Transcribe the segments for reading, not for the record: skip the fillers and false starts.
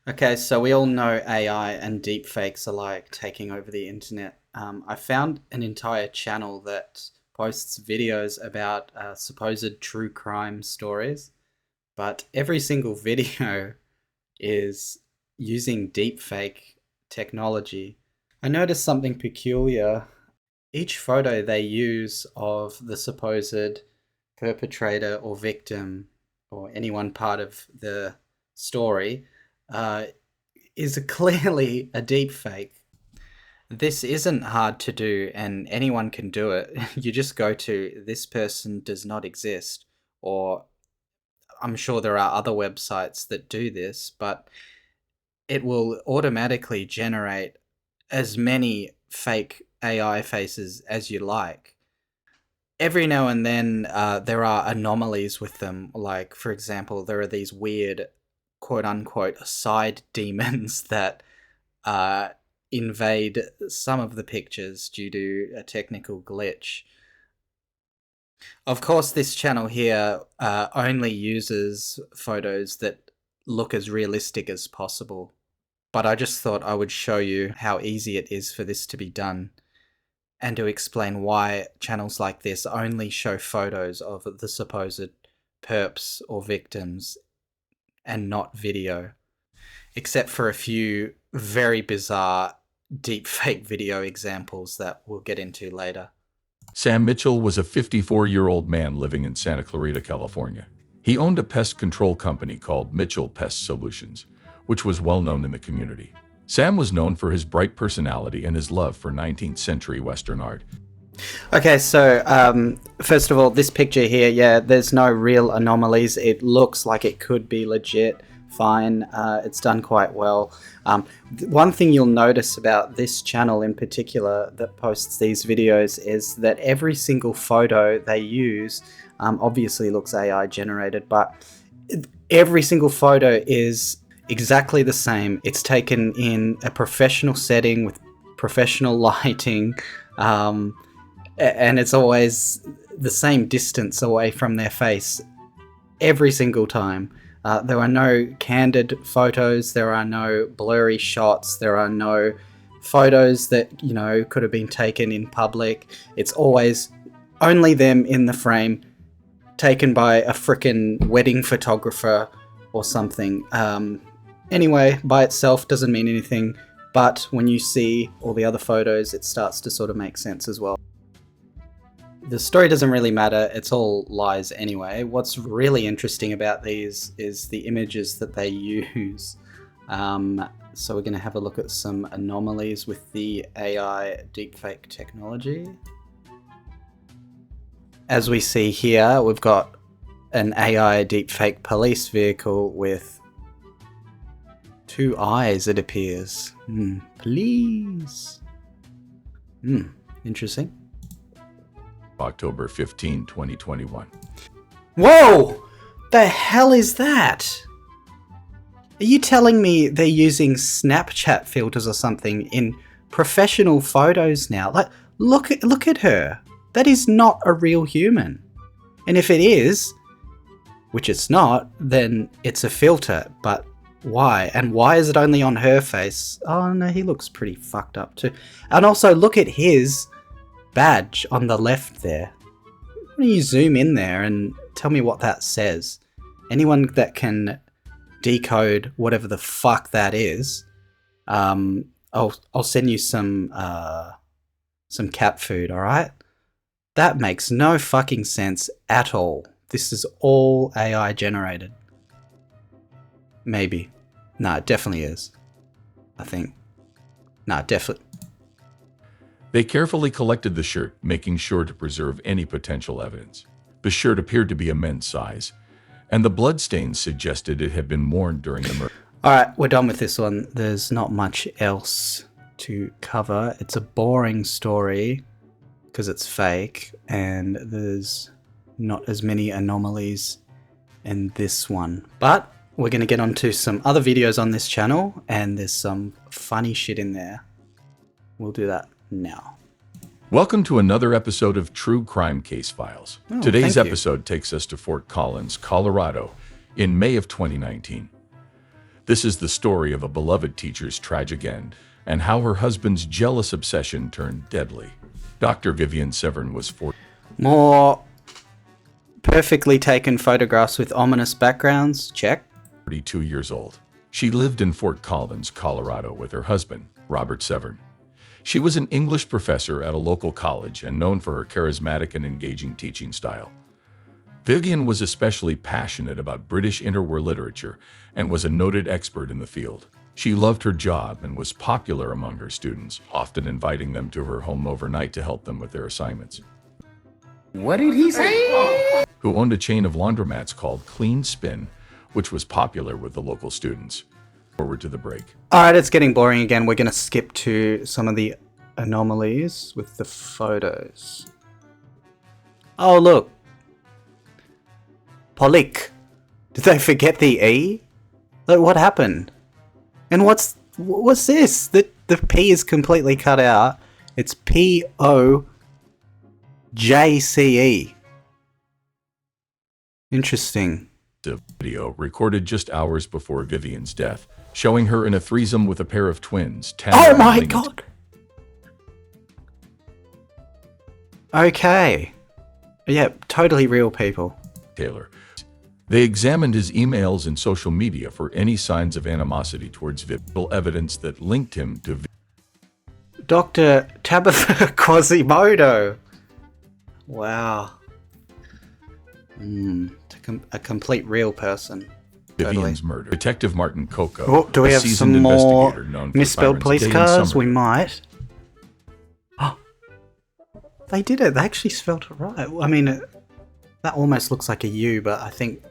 Okay, so we all know AI and deepfakes are like taking over the internet. I found an entire channel that posts videos about supposed true crime stories, but every single video is using deepfake technology. I noticed something peculiar. Each photo they use of the supposed perpetrator or victim or any one part of the story uh, is clearly a deep fake. This isn't hard to do and anyone can do it. You just go to ThisPersonDoesNotExist, or I'm sure there are other websites that do this, but it will automatically generate as many fake AI faces as you like. Every now and then there are anomalies with them. Like, for example, there are these weird quote unquote side demons that uh, invade some of the pictures due to a technical glitch. Of course, this channel here only uses photos that look as realistic as possible, but I just thought I would show you how easy it is for this to be done, and to explain why channels like this only show photos of the supposed perps or victims and not video, except for a few very bizarre deepfake video examples that we'll get into later. Sam Mitchell was a 54-year-old man living in Santa Clarita, California. He owned a pest control company called Mitchell Pest Solutions, which was well known in the community. Sam was known for his bright personality and his love for 19th century Western art. Okay, so first of all, this picture here, yeah, there's no real anomalies. It looks like it could be legit, fine. It's done quite well. One thing you'll notice about this channel in particular that posts these videos is that every single photo they use obviously looks AI generated, but every single photo is exactly the same. It's taken in a professional setting with professional lighting. And it's always the same distance away from their face every single time. There are no candid photos, there are no blurry shots, there are no photos that, could have been taken in public. It's always only them in the frame, taken by a frickin' wedding photographer or something. Anyway, by itself doesn't mean anything, but when you see all the other photos, it starts to sort of make sense as well. The story doesn't really matter, it's all lies anyway. What's really interesting about these is the images that they use. So we're going to have a look at some anomalies with the AI deepfake technology. As we see here, we've got an AI deepfake police vehicle with two eyes, it appears. Police. Interesting. October 15, 2021. Whoa! The hell is that? Are you telling me they're using Snapchat filters or something in professional photos now? Like, look at her. That is not a real human. And if it is, which it's not, then it's a filter. But why? And why is it only on her face? Oh no, he looks pretty fucked up too. And also, look at his badge on the left there. Why don't you zoom in there and tell me what that says? Anyone that can decode whatever the fuck that is, I'll send you some cat food, alright? That makes no fucking sense at all. This is all AI generated. Maybe. No, it definitely is. I think. No, definitely. They carefully collected the shirt, making sure to preserve any potential evidence. The shirt appeared to be a men's size, and the bloodstains suggested it had been worn during the murder. Alright, we're done with this one. There's not much else to cover. It's a boring story because it's fake, and there's not as many anomalies in this one. But we're going to get onto some other videos on this channel, and there's some funny shit in there. We'll do that now. Welcome to another episode of True Crime Case Files. Today's episode takes us to Fort Collins, Colorado, in May of 2019. This is the story of a beloved teacher's tragic end and how her husband's jealous obsession turned deadly. Dr. Vivian Severn was More perfectly taken photographs with ominous backgrounds. Check. 42 years old. She lived in Fort Collins, Colorado with her husband, Robert Severn. She was an English professor at a local college and known for her charismatic and engaging teaching style. Vivian was especially passionate about British interwar literature and was a noted expert in the field. She loved her job and was popular among her students, often inviting them to her home overnight to help them with their assignments. What did he say? Who owned a chain of laundromats called Clean Spin, which was popular with the local students. Forward to the break. Alright, it's getting boring again. We're going to skip to some of the anomalies with the photos. Oh, look. Polik. Did they forget the E? Like, what happened? And what's this? The P is completely cut out. It's P-O-J-C-E. Interesting. The video recorded just hours before Vivian's death, showing her in a threesome with a pair of twins. Oh my god! Okay. Yeah, totally real people. Taylor. They examined his emails and social media for any signs of animosity towards Vivian, evidence that linked him to Dr. Tabitha Quasimodo. Wow. A complete real person. Vivian's murder. Detective Martin Coco. Oh, do we have some more misspelled police cars? We might. Oh, they did it. They actually spelled it right. I mean, that almost looks like a U, but I think...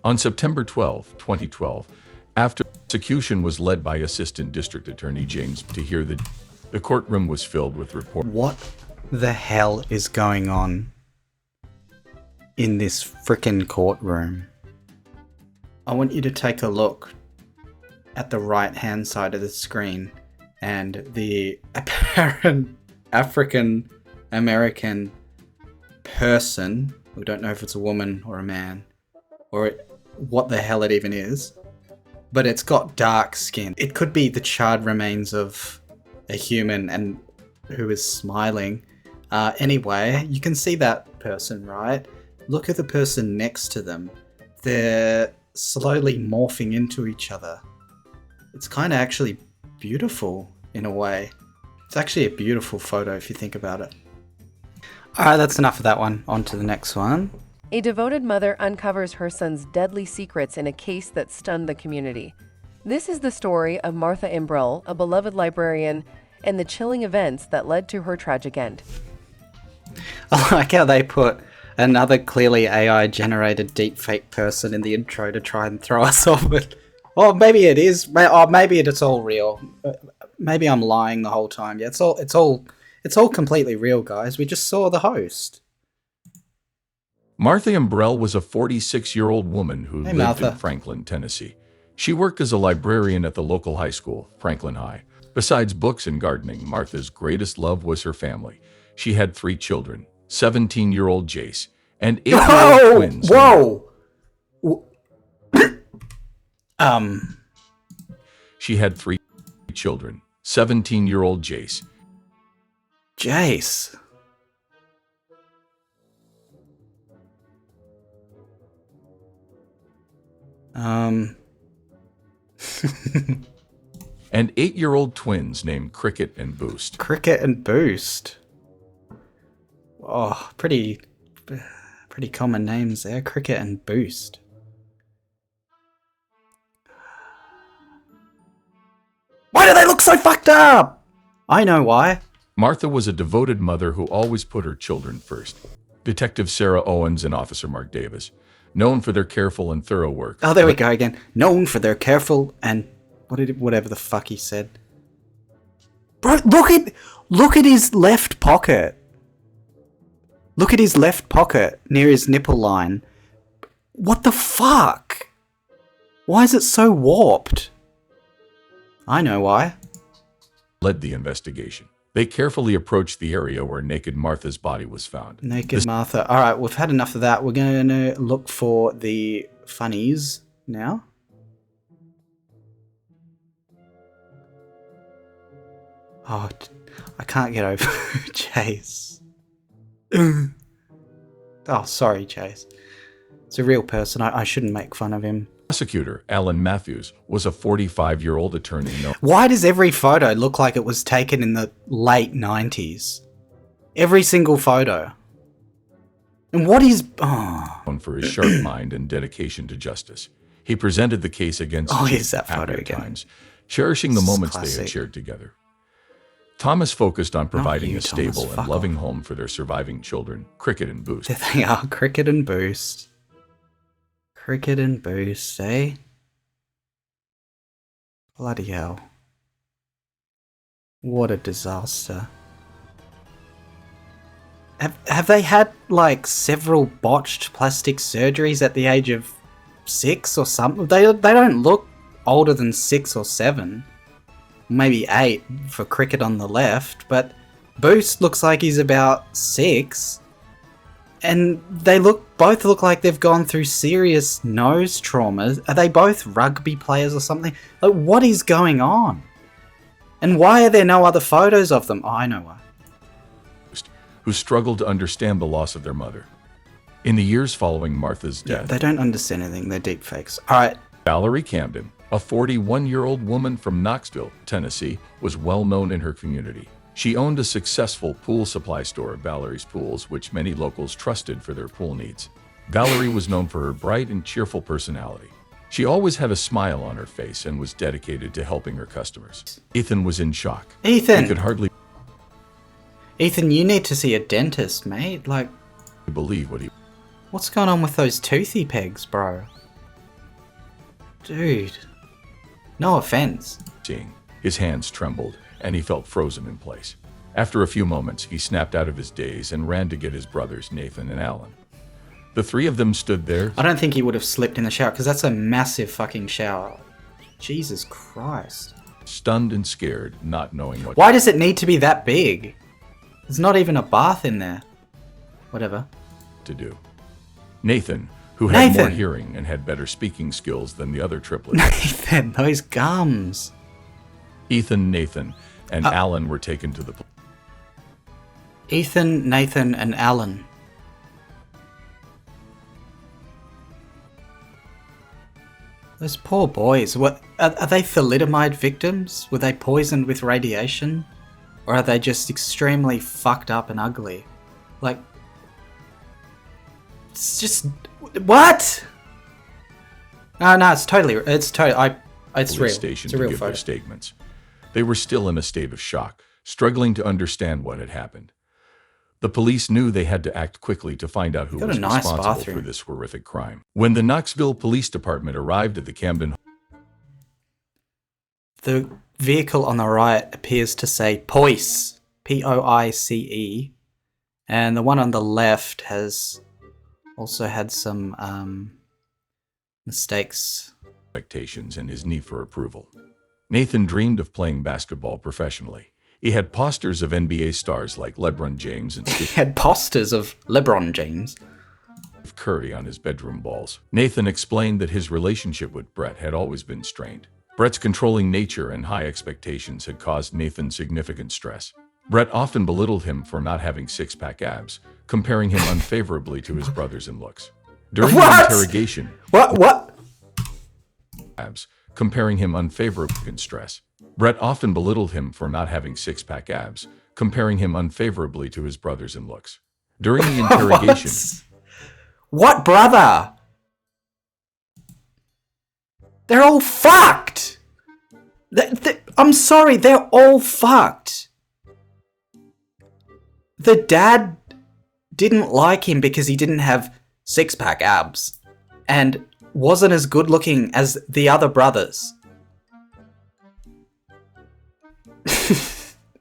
On September 12, 2012, after execution was led by Assistant District Attorney James to hear the courtroom was filled with reports. What the hell is going on in this frickin' courtroom? I want you to take a look at the right-hand side of the screen and the apparent African-American person, we don't know if it's a woman or a man, or what the hell it even is, but it's got dark skin. It could be the charred remains of a human and who is smiling. Anyway, you can see that person, right? Look at the person next to them. They're slowly morphing into each other. It's kind of actually beautiful in a way. It's actually a beautiful photo if you think about it. Alright, that's enough of that one. On to the next one. A devoted mother uncovers her son's deadly secrets in a case that stunned the community. This is the story of Martha Imbrell, a beloved librarian, and the chilling events that led to her tragic end. I like how they put another clearly AI-generated deepfake person in the intro to try and throw us off it. Or maybe it is. Or maybe it's all real. Maybe I'm lying the whole time. Yeah, it's all completely real, guys. We just saw the host. Martha Imbrell was a 46-year-old woman who lived in Franklin, Tennessee. She worked as a librarian at the local high school, Franklin High. Besides books and gardening, Martha's greatest love was her family. She had 3 children, 17-year-old Jace, and 8-year-old twins. Whoa! She had 3 children, 17-year-old Jace. Jace. And 8-year-old twins named Cricket and Boost. Cricket and Boost. Oh, pretty common names there. Cricket and Boost. Why do they look so fucked up? I know why. Martha was a devoted mother who always put her children first. Detective Sarah Owens and Officer Mark Davis, known for their careful and thorough work. Oh, there we go again. Known for their careful and whatever the fuck he said. Bro, look at his left pocket. Look at his left pocket near his nipple line. What the fuck? Why is it so warped? I know why. Led the investigation. They carefully approached the area where naked Martha's body was found. Naked Martha. Alright, we've had enough of that. We're going to look for the funnies now. Oh, I can't get over Chase. Oh, sorry, Chase. It's a real person. I shouldn't make fun of him. Prosecutor Alan Matthews was a 45-year-old attorney known Why does every photo look like it was taken in the late 90s? Every single photo. And what is... Oh, for his sharp mind and dedication to justice. He presented the case against Chief here's that photo happier again. times, cherishing the This is moments they had classic. shared together. Thomas focused on providing you, a Thomas, stable fuck and loving off. home for their surviving children, Cricket and Boost. There they are, Cricket and Boost. Cricket and Boost, eh? Bloody hell. What a disaster. Have they had, like, several botched plastic surgeries at the age of 6 or something? They don't look older than 6 or 7. Maybe 8 for Cricket on the left, but Boost looks like he's about 6. And they both look like they've gone through serious nose traumas. Are they both rugby players or something? Like, what is going on? And why are there no other photos of them? Oh, I know why. Who struggled to understand the loss of their mother. In the years following Martha's Yeah, death, they don't understand anything. They're deepfakes. Alright. Valerie Camden, a 41-year-old woman from Knoxville, Tennessee, was well known in her community. She owned a successful pool supply store, Valerie's Pools, which many locals trusted for their pool needs. Valerie was known for her bright and cheerful personality. She always had a smile on her face and was dedicated to helping her customers. Ethan was in shock. Ethan! He could hardly Ethan, you need to see a dentist, mate. Like, believe what he what's going on with those toothy pegs, bro? Dude. No offense. was seeing. His hands trembled, and he felt frozen in place. After a few moments, he snapped out of his daze and ran to get his brothers, Nathan and Alan. The three of them stood there, I don't think he would have slipped in the shower, because that's a massive fucking shower. Jesus Christ. stunned and scared, not knowing what Why does it need to be that big? There's not even a bath in there. Whatever. to do. Nathan, who had more Nathan! hearing and had better speaking skills than the other triplets, Nathan, those gums. Ethan, Nathan, and Alan were taken to the police. Ethan, Nathan, and Alan. Those poor boys. What are they thalidomide victims? Were they poisoned with radiation? Or are they just extremely fucked up and ugly? Like, it's just what? No, it's totally real. It's real. Station It's a to real give their photo. statements. They were still in a state of shock, struggling to understand what had happened. The police knew they had to act quickly to find out who Got a was nice responsible bathroom. for this horrific crime. When the Knoxville Police Department arrived at the Camden The vehicle on the right appears to say Poice, Poice, and the one on the left has also had some mistakes. expectations and his need for approval. Nathan dreamed of playing basketball professionally. He had posters of NBA stars like LeBron James and He Steve had posters of LeBron James. Curry on his bedroom walls. Nathan explained that his relationship with Brett had always been strained. Brett's controlling nature and high expectations had caused Nathan significant stress. Brett often belittled him for not having six-pack abs, comparing him unfavorably to his brothers in looks. During What? the interrogation, What? abs, comparing him unfavorably in stress. Brett often belittled him for not having six-pack abs, comparing him unfavorably to his brothers in looks. During the interrogation, What brother? They're all fucked. I'm sorry, they're all fucked. The dad didn't like him because he didn't have six-pack abs and wasn't as good looking as the other brothers.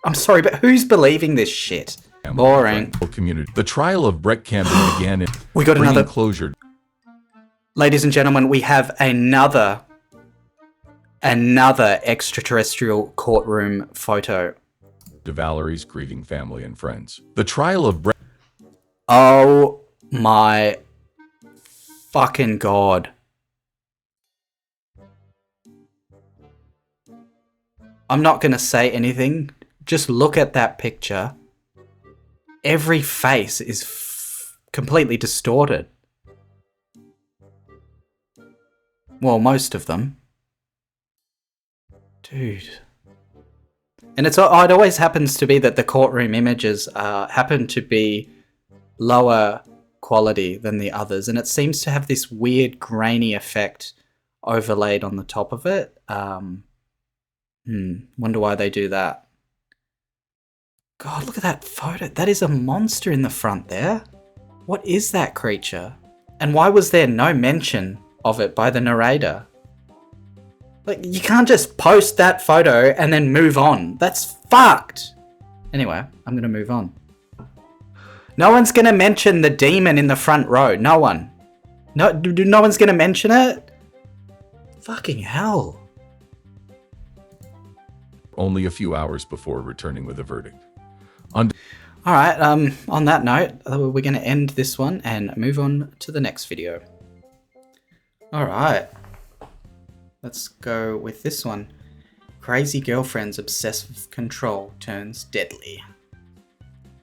I'm sorry, but who's believing this shit? Boring. community. The trial of Brett Camden began in We got bringing another... closure Ladies and gentlemen, we have another extraterrestrial courtroom photo. to Valerie's grieving family and friends. The trial of Brett Oh my fucking god. I'm not gonna say anything just look at that picture. Every face is completely distorted. Well, most of them. Dude. And it always happens to be that the courtroom images happen to be lower quality than the others, and it seems to have this weird grainy effect overlaid on the top of it. Wonder why they do that. God, look at that photo. That is a monster in the front there. What is that creature? And why was there no mention of it by the narrator? Like, you can't just post that photo and then move on. That's fucked. Anyway, I'm gonna move on. No one's gonna mention the demon in the front row. No one. No one's gonna mention it? Fucking hell. Only a few hours before returning with a verdict. Alright, on that note, we're gonna end this one and move on to the next video. Alright. Let's go with this one. Crazy girlfriend's obsessive control turns deadly.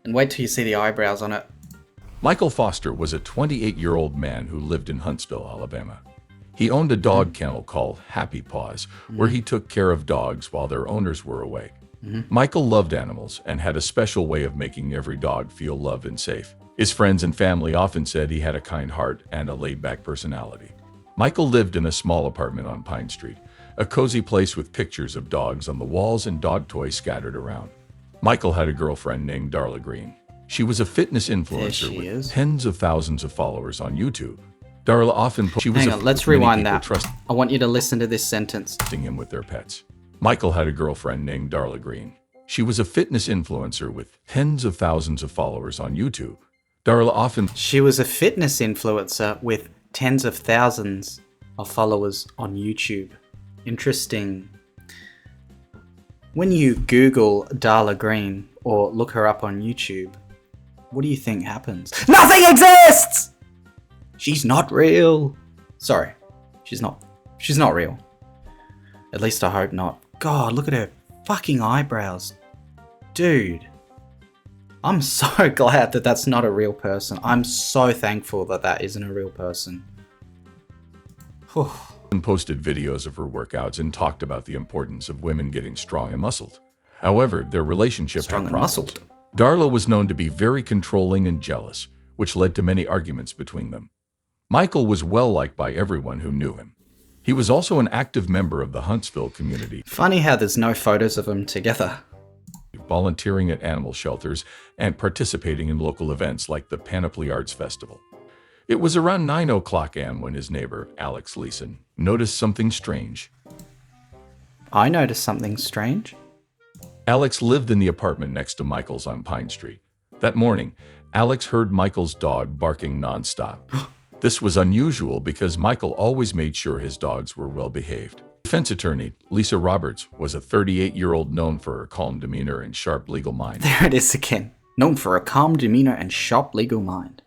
And wait till you see the eyebrows on it. Michael Foster was a 28-year-old man who lived in Huntsville, Alabama. He owned a dog kennel called Happy Paws, where he took care of dogs while their owners were away. Michael loved animals and had a special way of making every dog feel loved and safe. His friends and family often said he had a kind heart and a laid-back personality. Michael lived in a small apartment on Pine Street, a cozy place with pictures of dogs on the walls and dog toys scattered around. Michael had a girlfriend named Darla Green. She was a fitness influencer with tens of thousands of followers on YouTube. Darla often Hang on, let's rewind that. I want you to listen to this sentence. Trusting him with their pets. Michael had a girlfriend named Darla Green. She was a fitness influencer with tens of thousands of followers on YouTube. Darla often... She was a fitness influencer with tens of thousands of followers on YouTube. Interesting. When you Google Darla Green or look her up on YouTube, what do you think happens? Nothing exists! She's not real. Sorry, she's not real. At least I hope not. God, look at her fucking eyebrows. Dude. I'm so glad that that's not a real person. I'm so thankful that that isn't a real person. Whew. Posted videos of her workouts and talked about the importance of women getting strong and muscled. However, their relationship Strong had and problems. muscled. Darla was known to be very controlling and jealous, which led to many arguments between them. Michael was well liked by everyone who knew him. He was also an active member of the Huntsville community. Funny how there's no photos of them together. Volunteering at animal shelters and participating in local events like the Panoply Arts Festival. It was around 9:00 a.m. when his neighbor, Alex Leeson, noticed something strange. I noticed something strange. Alex lived in the apartment next to Michael's on Pine Street. That morning, Alex heard Michael's dog barking nonstop. This was unusual because Michael always made sure his dogs were well behaved. Defense attorney Lisa Roberts was a 38-year-old known for her calm demeanor and sharp legal mind. There it is again. Known for a calm demeanor and sharp legal mind.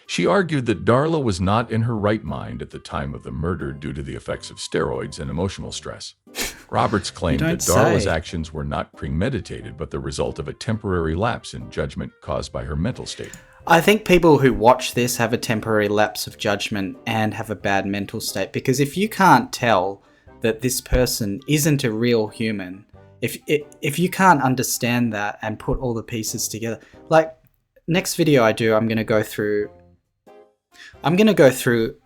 She argued that Darla was not in her right mind at the time of the murder due to the effects of steroids and emotional stress. Roberts claimed that Darla's actions were not premeditated but the result of a temporary lapse in judgment caused by her mental state. I think people who watch this have a temporary lapse of judgment and have a bad mental state, because if you can't tell that this person isn't a real human, if you can't understand that and put all the pieces together, like next video I do, I'm going to go through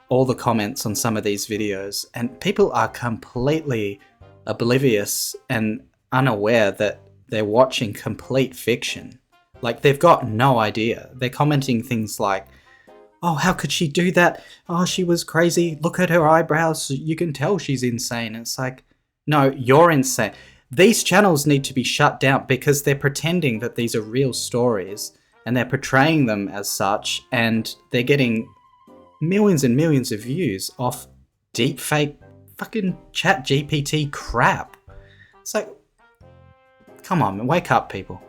all the comments on some of these videos, and people are completely oblivious and unaware that they're watching complete fiction. Like, they've got no idea. They're commenting things like, oh, how could she do that? Oh, she was crazy. Look at her eyebrows. You can tell she's insane. It's like, no, you're insane. These channels need to be shut down because they're pretending that these are real stories and they're portraying them as such, and they're getting millions and millions of views off deepfake fucking chat GPT crap. It's like, come on, wake up, people.